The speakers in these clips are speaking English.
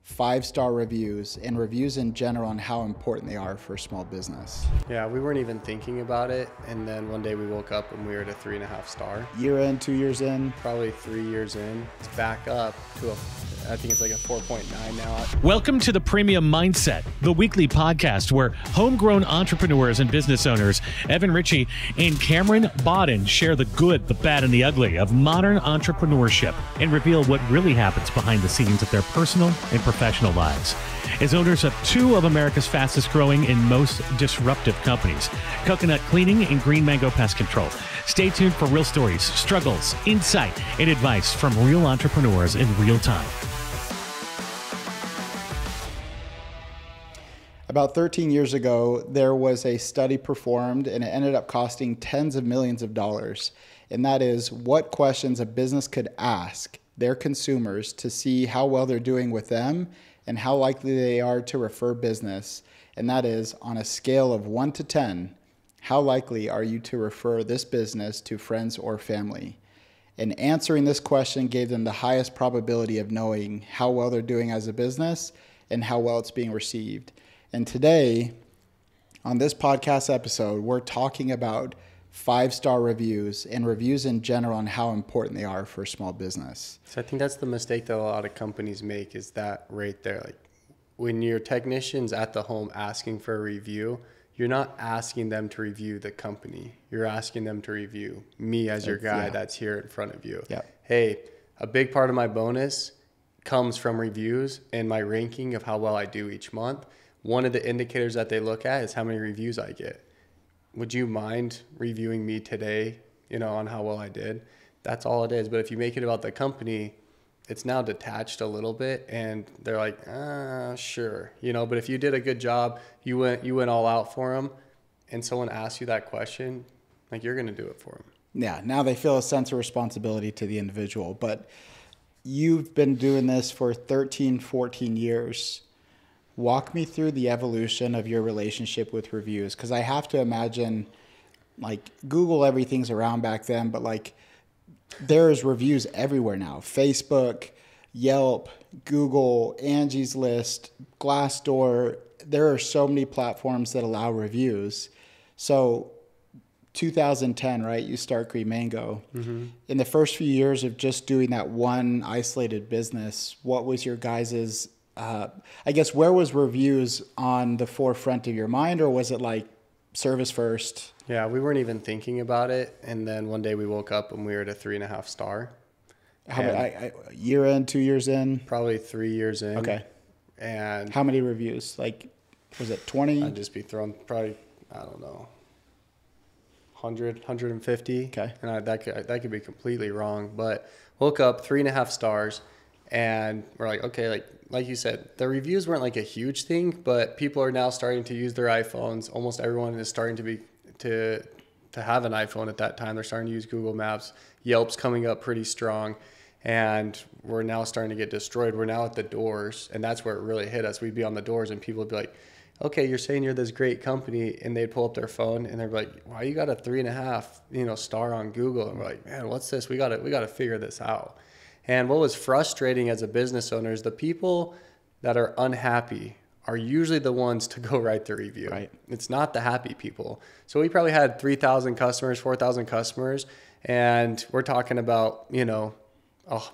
5-star reviews and reviews in general and how important they are for small business. Yeah, we weren't even thinking about it. And then one day we woke up and we were at a 3.5 star. Year in, 2 years in? Probably 3 years in. It's back up to I think it's like a 4.9 now. Welcome to the Premium Mindset, the weekly podcast where homegrown entrepreneurs and business owners, Evan Ritchey and Cameron Bawden, share the good, the bad, and the ugly of modern entrepreneurship and reveal what really happens behind the scenes of their personal and professional lives. As owners of two of America's fastest growing and most disruptive companies, Coconut Cleaning and Green Mango Pest Control. Stay tuned for real stories, struggles, insight, and advice from real entrepreneurs in real time. About 13 years ago, there was a study performed and it ended up costing tens of millions of dollars. And that is what questions a business could ask their consumers to see how well they're doing with them and how likely they are to refer business. And that is on a scale of 1 to 10, how likely are you to refer this business to friends or family? And answering this question gave them the highest probability of knowing how well they're doing as a business and how well it's being received. And today, on this podcast episode, we're talking about 5-star reviews and reviews in general and how important they are for small business. So I think that's the mistake that a lot of companies make, is that right there. Like when your technician's at the home asking for a review, you're not asking them to review the company. You're asking them to review me as your guy that's here in front of you. Yep. Hey, a big part of my bonus comes from reviews and my ranking of how well I do each month. One of the indicators that they look at is how many reviews I get. Would you mind reviewing me today, on how well I did? That's all it is. But if you make it about the company, it's now detached a little bit and they're like, sure. But if you did a good job, you went all out for them, and someone asks you that question, like, you're going to do it for them. Yeah, now they feel a sense of responsibility to the individual. But you've been doing this for 13, 14 years. Walk me through the evolution of your relationship with reviews, because I have to imagine, like, Google, everything's around back then, but like there's reviews everywhere now. Facebook, Yelp, Google, Angie's List, Glassdoor. There are so many platforms that allow reviews. So 2010, right? You start Green Mango. Mm-hmm. In the first few years of just doing that one isolated business, what was your guys's I guess, where was reviews on the forefront of your mind, or was it like service first? Yeah, we weren't even thinking about it. And then one day we woke up and we were at a 3.5 star. How many, year in, 2 years in? Probably 3 years in. Okay. And how many reviews? Like, was it 20? I'd just be throwing probably, I don't know, 100, 150. Okay. And that could be completely wrong. But woke up 3.5 stars. And we're like, okay, like you said, the reviews weren't like a huge thing, but people are now starting to use their iPhones. Almost everyone is starting to have an iPhone at that time. They're starting to use Google Maps. Yelp's coming up pretty strong, and we're now starting to get destroyed. We're now at the doors, and that's where it really hit us. We'd be on the doors, and people would be like, okay, you're saying you're this great company, and they'd pull up their phone, and they're like, wow, you got a 3.5, star on Google. And we're like, man, what's this? We got to figure this out. And what was frustrating as a business owner is the people that are unhappy are usually the ones to go write the review. Right. It's not the happy people. So we probably had 3,000 customers, 4,000 customers, and we're talking about,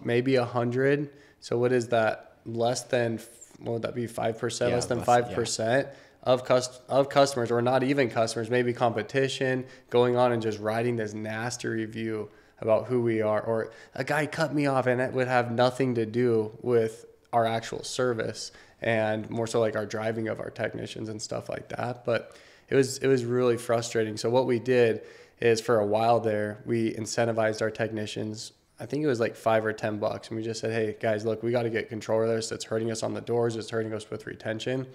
maybe 100. So what is that? Less than, what would that be, 5%? Yeah, less than 5% of customers, or not even customers, maybe competition, going on and just writing this nasty review about who we are, or a guy cut me off, and it would have nothing to do with our actual service and more so like our driving of our technicians and stuff like that. But it was really frustrating. So what we did is, for a while there, we incentivized our technicians. I think it was like $5 or $10, and we just said, hey guys, look, we got to get control of this. It's hurting us on the doors. It's hurting us with retention.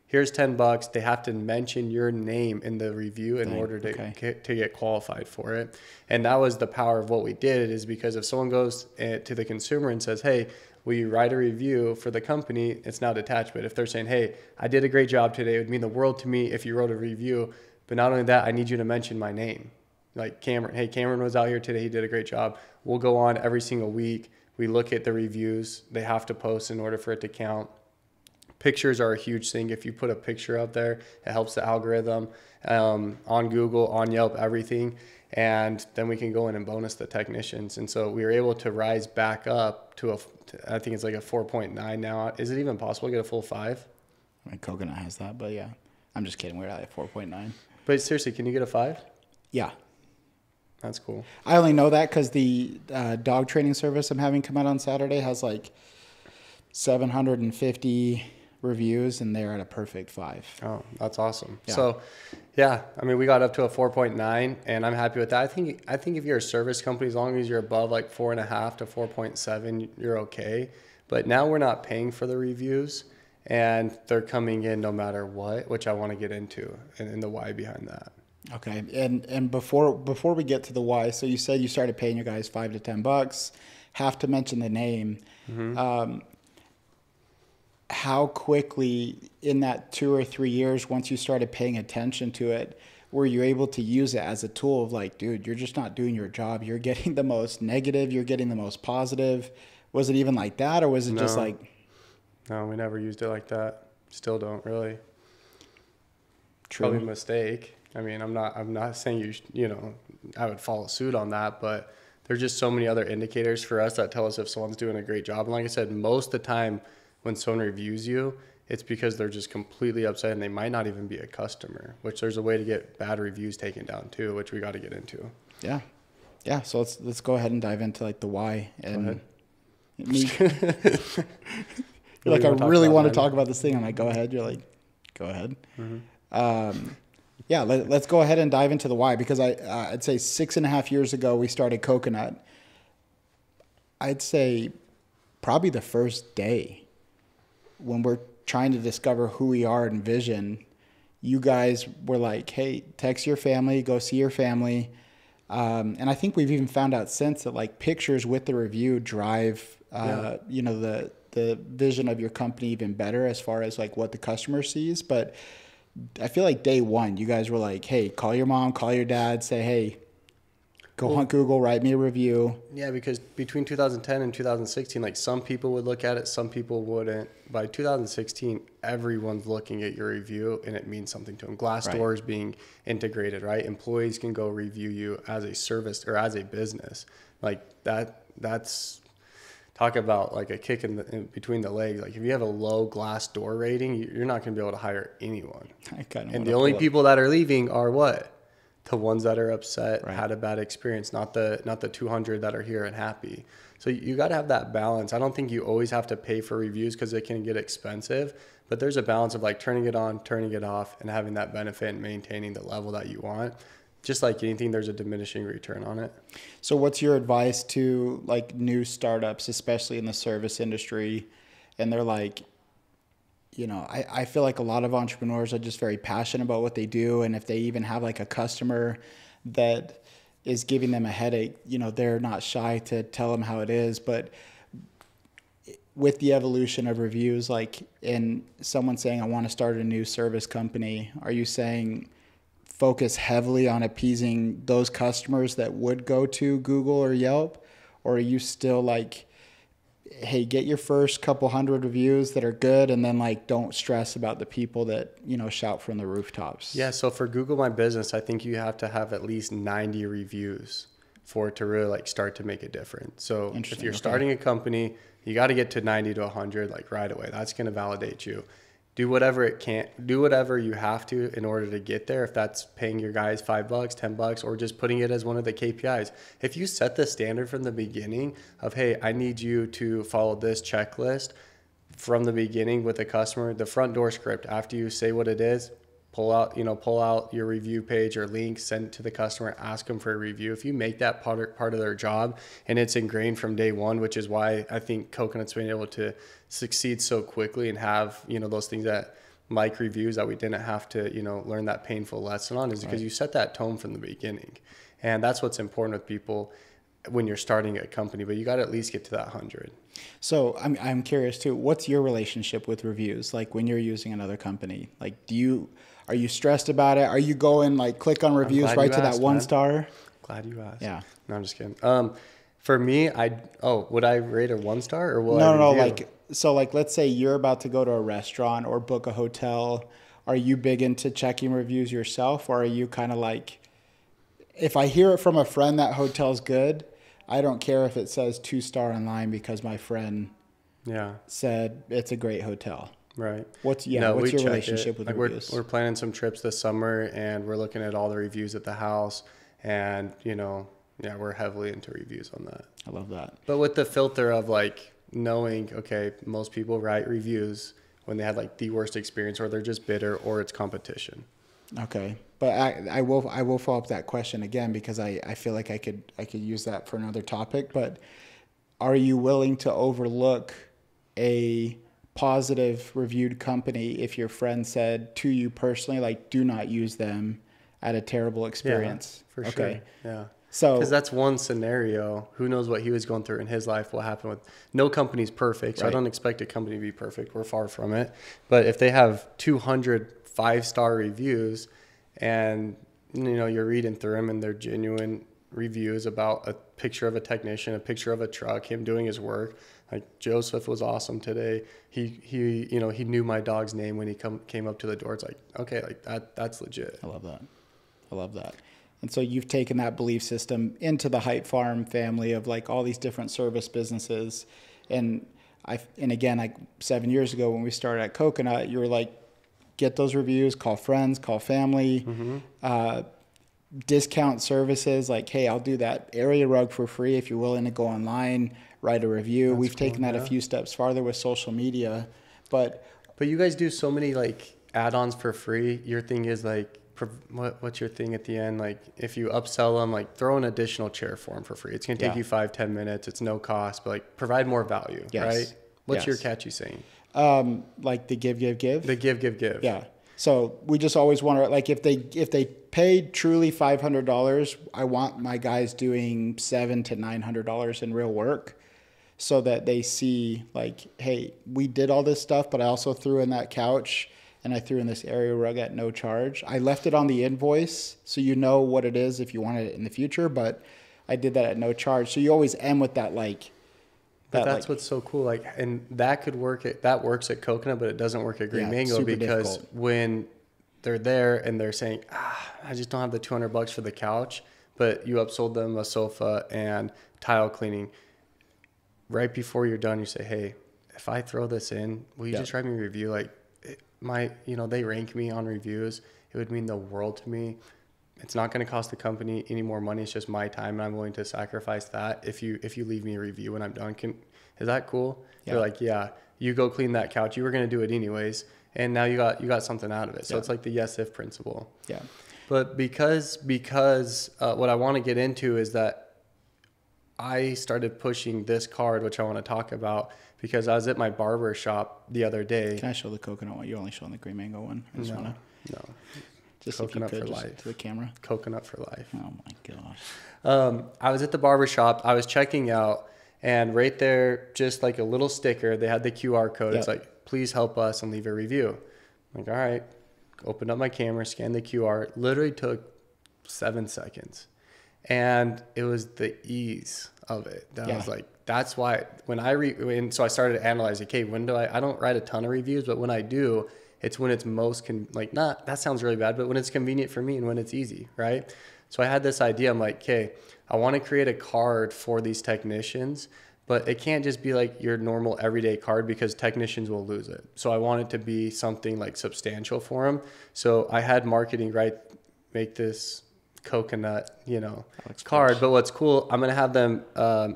Here's $10. They have to mention your name in the review in order to get qualified for it. And that was the power of what we did, is because if someone goes to the consumer and says, hey, will you write a review for the company? It's now detached. But if they're saying, hey, I did a great job today, it would mean the world to me if you wrote a review. But not only that, I need you to mention my name. Like Cameron, hey, Cameron was out here today. He did a great job. We'll go on every single week. We look at the reviews. They have to post in order for it to count. pictures are a huge thing. If you put a picture up there, it helps the algorithm on Google, on Yelp, everything. And then we can go in and bonus the technicians. And so we were able to rise back up to I think it's like a 4.9 now. Is it even possible to get a full 5? I mean, Coconut has that, but yeah. I'm just kidding. We're at 4.9. But seriously, can you get a 5? Yeah. That's cool. I only know that because the dog training service I'm having come out on Saturday has like 750 reviews, and they're at a perfect 5. Oh, that's awesome. Yeah. So, yeah, I mean, we got up to a 4.9, and I'm happy with that. I think if you're a service company, as long as you're above like 4.5 to 4.7, you're okay. But now we're not paying for the reviews, and they're coming in no matter what, which I want to get into, and the why behind that. Okay, and before we get to the why, so you said you started paying your guys $5 to $10. Have to mention the name. Mm-hmm. How quickly in that 2 or 3 years, once you started paying attention to it, were you able to use it as a tool of like, dude, you're just not doing your job. You're getting the most negative. You're getting the most positive. Was it even like that, or was it just like? No, we never used it like that. Still don't really. True. Probably a mistake. I mean, I'm not saying I would follow suit on that, but there's just so many other indicators for us that tell us if someone's doing a great job. And like I said, most of the time when someone reviews you, it's because they're just completely upset and they might not even be a customer, which there's a way to get bad reviews taken down too, which we got to get into. Yeah. Yeah. So let's go ahead and dive into like the why. And you're like, I really want to talk about this thing. I'm like, go ahead. You're like, go ahead. Mm-hmm. Yeah, let's go ahead and dive into the why, because I'd say 6.5 years ago we started Coconut. I'd say probably the first day when we're trying to discover who we are and vision, you guys were like, hey, text your family, go see your family. And I think we've even found out since that like pictures with the review drive, the vision of your company even better as far as like what the customer sees. But I feel like day one, you guys were like, hey, call your mom, call your dad, say, hey, go on Google, write me a review. Yeah, because between 2010 and 2016, like some people would look at it, some people wouldn't. By 2016, everyone's looking at your review and it means something to them. Glassdoor is being integrated, right? Employees can go review you as a service or as a business. Like that's talk about like a kick in between the legs. Like if you have a low Glassdoor rating, you're not going to be able to hire anyone. And the only people that are leaving are what? The ones that are upset, had a bad experience, not the 200 that are here and happy. So you got to have that balance. I don't think you always have to pay for reviews because it can get expensive, but there's a balance of like turning it on, turning it off, and having that benefit and maintaining the level that you want. Just like anything, there's a diminishing return on it. So what's your advice to like new startups, especially in the service industry? And they're like, I feel like a lot of entrepreneurs are just very passionate about what they do. And if they even have like a customer that is giving them a headache, they're not shy to tell them how it is. But with the evolution of reviews, like in someone saying, I want to start a new service company, are you saying focus heavily on appeasing those customers that would go to Google or Yelp? Or are you still like, hey, get your first couple hundred reviews that are good, and then like don't stress about the people that, shout from the rooftops? Yeah, so for Google My Business, I think you have to have at least 90 reviews for it to really like start to make a difference. So if you're starting a company, you got to get to 90 to 100 like right away. That's going to validate you. Do whatever you have to in order to get there. If that's paying your guys $5, $10, or just putting it as one of the KPIs. If you set the standard from the beginning of, hey, I need you to follow this checklist from the beginning with the customer, the front door script, after you say what it is, pull out your review page or link, send it to the customer, ask them for a review. If you make that part of their job and it's ingrained from day one, which is why I think Coconut's been able to succeed so quickly and have, those things that like reviews that we didn't have to, learn that painful lesson on, is because you set that tone from the beginning. And that's what's important with people when you're starting a company, but you got to at least get to that 100. So I'm curious too, what's your relationship with reviews? Like when you're using another company, like are you stressed about it? Are you going like click on reviews right to that 1 star? Glad you asked. Yeah. No, I'm just kidding. For me, would I rate a 1-star or will No, I no, review? like let's say you're about to go to a restaurant or book a hotel. Are you big into checking reviews yourself, or are you kind of like, if I hear it from a friend that hotel's good, I don't care if it says 2-star online because my friend said it's a great hotel. Right. What's your check relationship with like reviews? we're planning some trips this summer, and we're looking at all the reviews at the house, and we're heavily into reviews on that. I love that. But with the filter of like knowing, okay, most people write reviews when they had like the worst experience, or they're just bitter, or it's competition. Okay, but I will follow up that question again because I feel like I could use that for another topic. But are you willing to overlook a positive reviewed company if your friend said to you personally, like, do not use them, at a terrible experience? Yeah, for sure. Yeah. So, because that's one scenario. Who knows what he was going through in his life? What happened with no company's perfect, so I don't expect a company to be perfect. We're far from it. But if they have 200 5-star reviews, and you're reading through them, and they're genuine reviews about a picture of a technician, a picture of a truck, him doing his work. Like, Joseph was awesome today. He knew my dog's name when he came up to the door. It's like, okay, like that's legit. I love that. And so you've taken that belief system into the Hype Farm family of like all these different service businesses. And again, like 7 years ago when we started at Coconut, you were like, get those reviews, call friends, call family, discount services. Like, hey, I'll do that area rug for free if you're willing to go online, write a review. We've taken that a few steps farther with social media, but you guys do so many like add-ons for free. Your thing is like, what's your thing at the end? Like, if you upsell them, like throw an additional chair for them for free. It's going to take you 5-10 minutes. It's no cost, but like provide more value, right? What's your catchy saying? Like the give. The give. Yeah. So we just always want to, like, if they paid truly $500, I want my guys doing $700 to $900 in real work, so that they see like, hey, we did all this stuff, but I also threw in that couch and I threw in this area rug at no charge. I left it on the invoice, so you know what it is if you wanted it in the future, but I did that at no charge. So you always end with that, like, but that's what's so cool. Like, and that works at Coconut, but it doesn't work at Green Mango, because when they're there and they're saying, I just don't have the $200 for the couch, but you upsold them a sofa and tile cleaning. Right before you're done, you say, hey, if I throw this in, will you just write me a review? Like, they rank me on reviews. It would mean the world to me. It's not going to cost the company any more money. It's just my time, and I'm willing to sacrifice that if you leave me a review when I'm done. Is that cool? Yeah. They're like, yeah, you go clean that couch. You were going to do it anyways, and now you got something out of it. So it's like the yes if principle. Yeah. But because what I want to get into is that I started pushing this card, which I want to talk about, because I was at my barber shop the other day. Can I show the Coconut one? You're only showing the Green Mango one. No. Just Coconut if you could, for just life. to the camera. Coconut for life. Oh my gosh. I was at the barber shop. I was checking out, and right there, just like a little sticker, they had the QR code. It's like, please help us and leave a review. I'm like, all right. Opened up my camera, scanned the QR. Literally took 7 seconds. And it was the ease of it. I was like, that's why so I started analyzing, okay, when do I don't write a ton of reviews, but when I do, it's when it's most, that sounds really bad, but when it's convenient for me and when it's easy, right? So I had this idea. I'm like, okay, I want to create a card for these technicians, but it can't just be like your normal everyday card, because technicians will lose it. So I want it to be something like substantial for them. So I had marketing, make this Coconut, card. But what's cool, I'm going to have them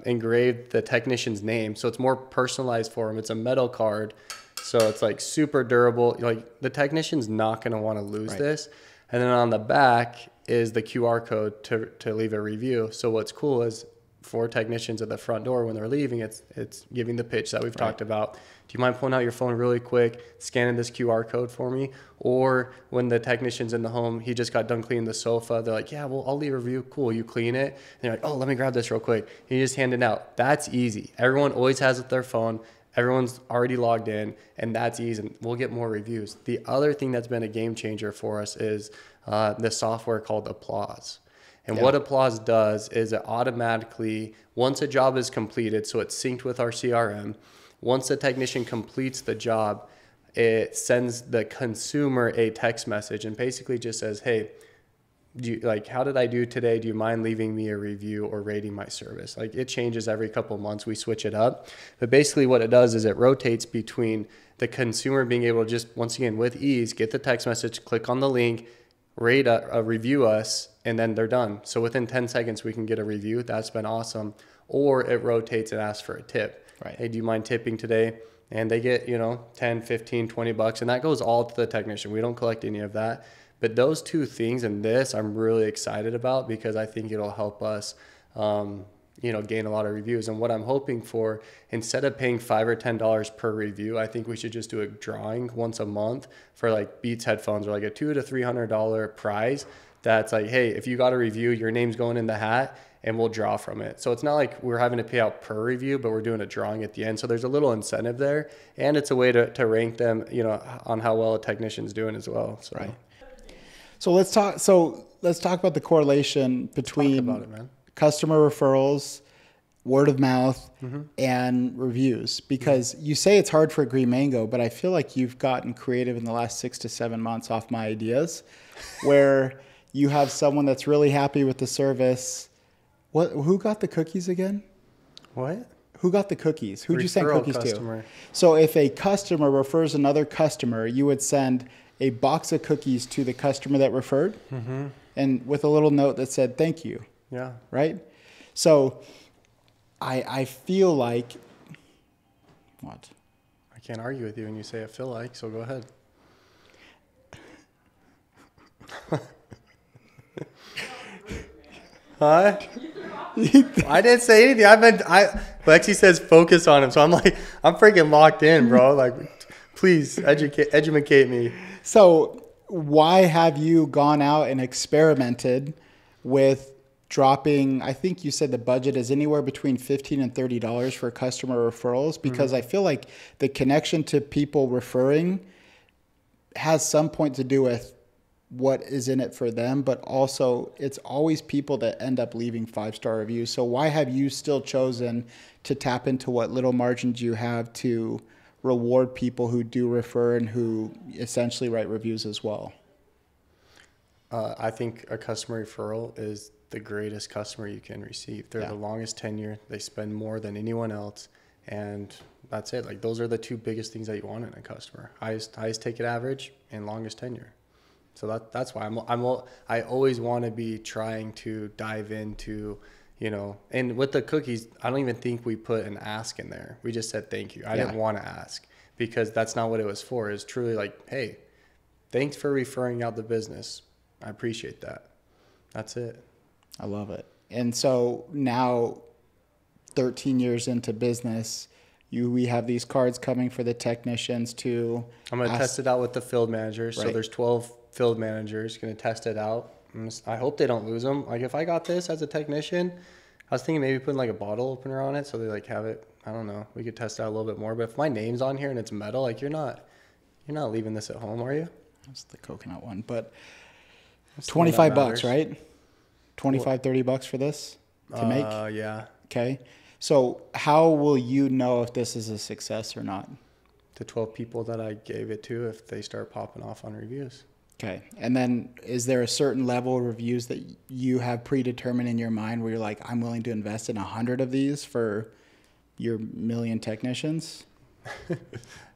engrave the technician's name. So it's more personalized for them. It's a metal card. So it's like super durable. Like, the technician's not going to want to lose this. And then on the back is the QR code to leave a review. So what's cool is, for technicians at the front door when they're leaving, it's giving the pitch that we've talked about. Do you mind pulling out your phone really quick, scanning this QR code for me? Or when the technician's in the home, he just got done cleaning the sofa, they're like, yeah, well, I'll leave a review. Cool, you clean it. And they're like, oh, let me grab this real quick. And you just hand it out. That's easy. Everyone always has it with their phone. Everyone's already logged in, and that's easy. And we'll get more reviews. The other thing that's been a game changer for us is the software called Applause. And what Applause does is it automatically, once a job is completed, so it's synced with our CRM, once the technician completes the job, it sends the consumer a text message and basically just says, hey, how did I do today? Do you mind leaving me a review or rating my service? Like, it changes every couple of months. We switch it up. But basically what it does is it rotates between the consumer being able to just, once again, with ease, get the text message, click on the link, rate review us, and then they're done. So within 10 seconds, we can get a review. That's been awesome. Or it rotates and asks for a tip. Right. Hey, do you mind tipping today? And they get, 10, 15, 20 bucks. And that goes all to the technician. We don't collect any of that. But those two things and this I'm really excited about because I think it'll help us, gain a lot of reviews. And what I'm hoping for, instead of paying $5 or $10 per review, I think we should just do a drawing once a month for like Beats headphones or like a $200 to $300 prize. That's like, hey, if you got a review, your name's going in the hat and we'll draw from it. So it's not like we're having to pay out per review, but we're doing a drawing at the end. So there's a little incentive there. And it's a way to rank them, on how well a technician's doing as well. So. Right. So let's talk about the correlation between customer referrals, word of mouth, and reviews. Because you say it's hard for Green Mango, but I feel like you've gotten creative in the last 6 to 7 months off my ideas, where you have someone that's really happy with the service. Who got the cookies again? What? Who got the cookies? Who'd you send cookies customer. to? So if a customer refers another customer, you would send a box of cookies to the customer that referred, and with a little note that said, thank you. Yeah. Right? So I feel like, what? I can't argue with you when you say I feel like, so go ahead. Huh? I didn't say anything. Lexi says focus on him, so I'm like, I'm freaking locked in, bro. Like, please educate me. So why have you gone out and experimented with dropping, I think you said the budget is anywhere between $15 and $30 for customer referrals? Because I feel like the connection to people referring has some point to do with what is in it for them, but also it's always people that end up leaving 5-star reviews. So why have you still chosen to tap into what little margins you have to reward people who do refer and who essentially write reviews as well? I think a customer referral is the greatest customer you can receive. They're the longest tenure. They spend more than anyone else. And that's it. Like, those are the two biggest things that you want in a customer. Highest ticket average and longest tenure. So that's why I always want to be trying to dive into, and with the cookies, I don't even think we put an ask in there. We just said thank you. I didn't want to ask because that's not what it was for. It's truly like, hey, thanks for referring out the business. I appreciate that. That's it. I love it. And so now, 13 years into business, we have these cards coming for the technicians to. I'm going to test it out with the field managers. Right. So there's 12 field managers going to test it out. I hope they don't lose them. Like, if I got this as a technician, I was thinking maybe putting like a bottle opener on it so they like have it. I don't know. We could test it out a little bit more. But if my name's on here and it's metal, like, you're not leaving this at home, are you? That's the coconut one, but $25, right? 25, $30 for this to make? Yeah. Okay. So how will you know if this is a success or not? The 12 people that I gave it to, if they start popping off on reviews. Okay. And then is there a certain level of reviews that you have predetermined in your mind where you're like, I'm willing to invest in 100 of these for your million technicians?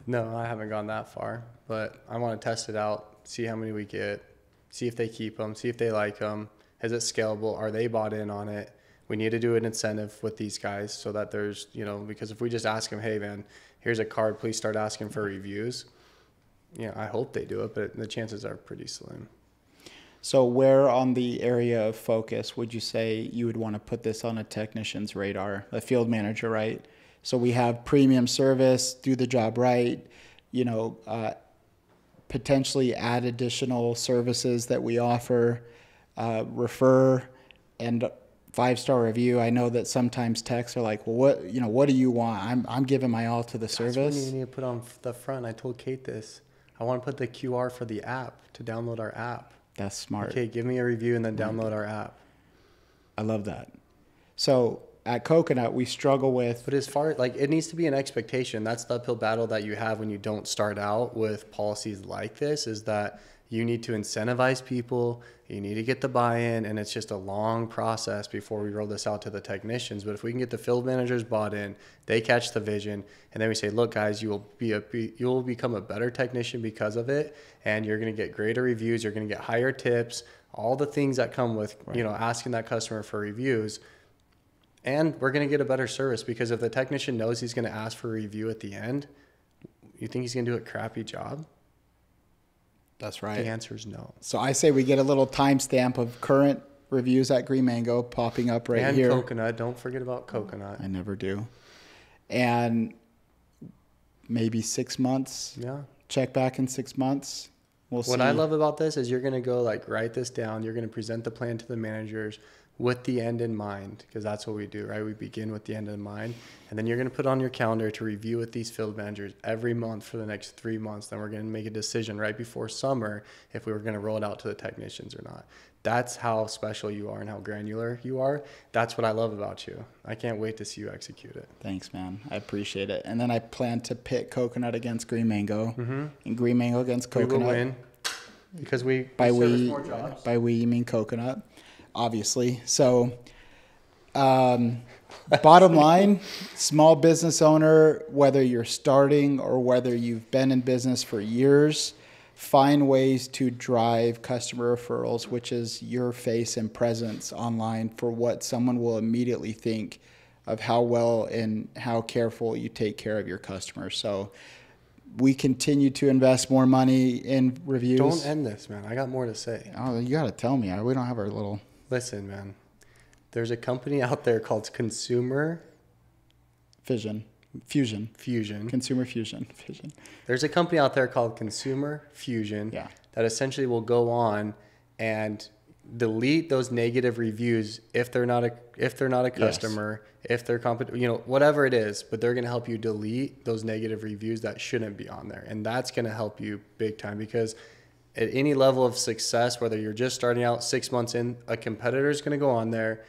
No, I haven't gone that far, but I want to test it out, see how many we get, see if they keep them, see if they like them. Is it scalable? Are they bought in on it? We need to do an incentive with these guys so that there's, because if we just ask them, hey, man, here's a card, please start asking for reviews. I hope they do it, but the chances are pretty slim. So where on the area of focus would you say you would want to put this on a technician's radar, a field manager, right? So we have premium service, do the job right, potentially add additional services that we offer, refer, and 5-star review. I know that sometimes techs are like, well, what do you want? I'm giving my all to the service. That's what you need to put on the front. I told Kate this. I want to put the QR for the app to download our app. That's smart. Okay, give me a review and then download our app. I love that. So at Coconut, we struggle with. But as far like it needs to be an expectation. That's the uphill battle that you have when you don't start out with policies like this, is that you need to incentivize people, you need to get the buy-in, and it's just a long process before we roll this out to the technicians. But if we can get the field managers bought in, they catch the vision, and then we say, look guys, you will become a better technician because of it, and you're going to get greater reviews, you're going to get higher tips, all the things that come with, you know, asking that customer for reviews. And we're going to get a better service, because if the technician knows he's going to ask for a review at the end, you think he's going to do a crappy job? That's right. The answer is no. So I say we get a little timestamp of current reviews at Green Mango popping up right here. And Coconut. Don't forget about Coconut. I never do. And maybe 6 months. Yeah. Check back in 6 months. We'll see. What I love about this is you're going to go like write this down. You're going to present the plan to the managers with the end in mind, because that's what we do, right? We begin with the end in mind, and then you're going to put on your calendar to review with these field managers every month for the next 3 months. Then we're going to make a decision right before summer if we were going to roll it out to the technicians or not. That's how special you are and how granular you are. That's what I love about you. I can't wait to see you execute it. Thanks, man. I appreciate it. And then I plan to pit Coconut against Green Mango, and Green Mango against Coconut. We will win because we by service we more jobs. By we you mean Coconut, obviously. So bottom line, small business owner, whether you're starting or whether you've been in business for years, find ways to drive customer referrals, which is your face and presence online, for what someone will immediately think of how well and how careful you take care of your customers. So we continue to invest more money in reviews. Don't end this, man. I got more to say. Oh, you got to tell me. We don't have our little... Listen, man. There's a company out there called Consumer Fusion. Consumer Fusion. There's a company out there called Consumer Fusion that essentially will go on and delete those negative reviews if they're not a customer, if they're whatever it is, but they're going to help you delete those negative reviews that shouldn't be on there. And that's going to help you big time, because at any level of success, whether you're just starting out 6 months in, a competitor is going to go on there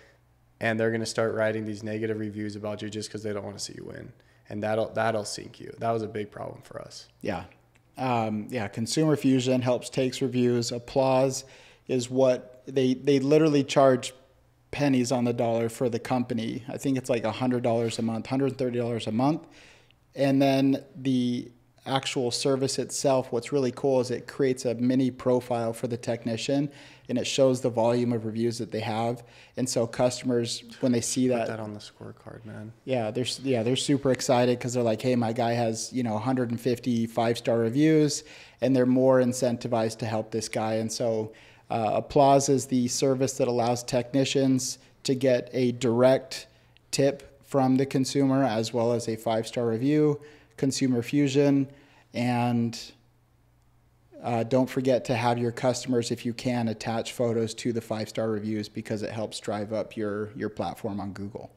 and they're going to start writing these negative reviews about you just because they don't want to see you win. And that'll sink you. That was a big problem for us. Yeah. Consumer Fusion helps takes reviews. Applause is what they literally charge pennies on the dollar for the company. I think it's like $100 a month, $130 a month. And then the actual service itself, what's really cool is it creates a mini profile for the technician, and it shows the volume of reviews that they have. And so customers, when they see Put that on the scorecard, man. They're super excited, because they're like, hey, my guy has 150 5-star reviews, and they're more incentivized to help this guy. And so Applause is the service that allows technicians to get a direct tip from the consumer, as well as a 5-star review. Consumer Fusion, and don't forget to have your customers, if you can, attach photos to the 5-star reviews, because it helps drive up your platform on Google.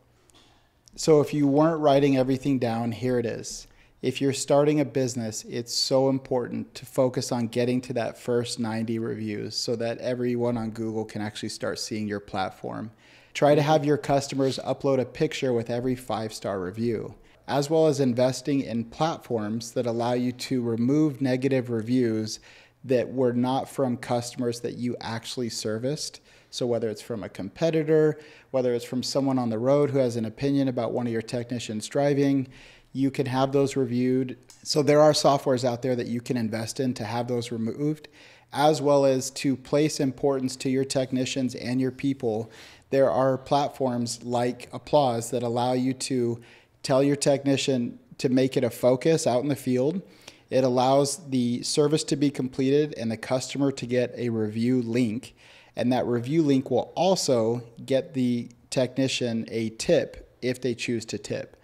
So if you weren't writing everything down, here it is. If you're starting a business, it's so important to focus on getting to that first 90 reviews so that everyone on Google can actually start seeing your platform. Try to have your customers upload a picture with every 5-star review, as well as investing in platforms that allow you to remove negative reviews that were not from customers that you actually serviced. So whether it's from a competitor, whether it's from someone on the road who has an opinion about one of your technicians driving, you can have those reviewed. So there are softwares out there that you can invest in to have those removed, as well as to place importance to your technicians and your people. There are platforms like Applause that allow you to tell your technician to make it a focus out in the field. It allows the service to be completed and the customer to get a review link. And that review link will also get the technician a tip if they choose to tip.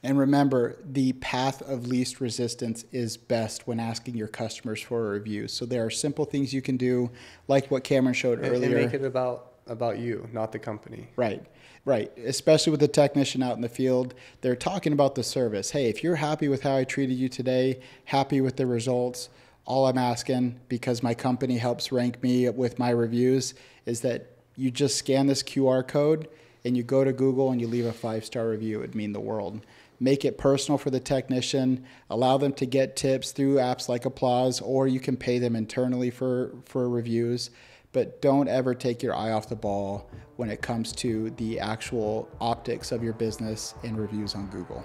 And remember, the path of least resistance is best when asking your customers for a review. So there are simple things you can do, like what Cameron showed earlier. And make it about you, not the company. Right. Especially with the technician out in the field, they're talking about the service. Hey, if you're happy with how I treated you today, happy with the results, all I'm asking, because my company helps rank me with my reviews, is that you just scan this QR code and you go to Google and you leave a 5-star review. It would mean the world. Make it personal for the technician. Allow them to get tips through apps like Applause, or you can pay them internally for reviews. But don't ever take your eye off the ball when it comes to the actual optics of your business and reviews on Google.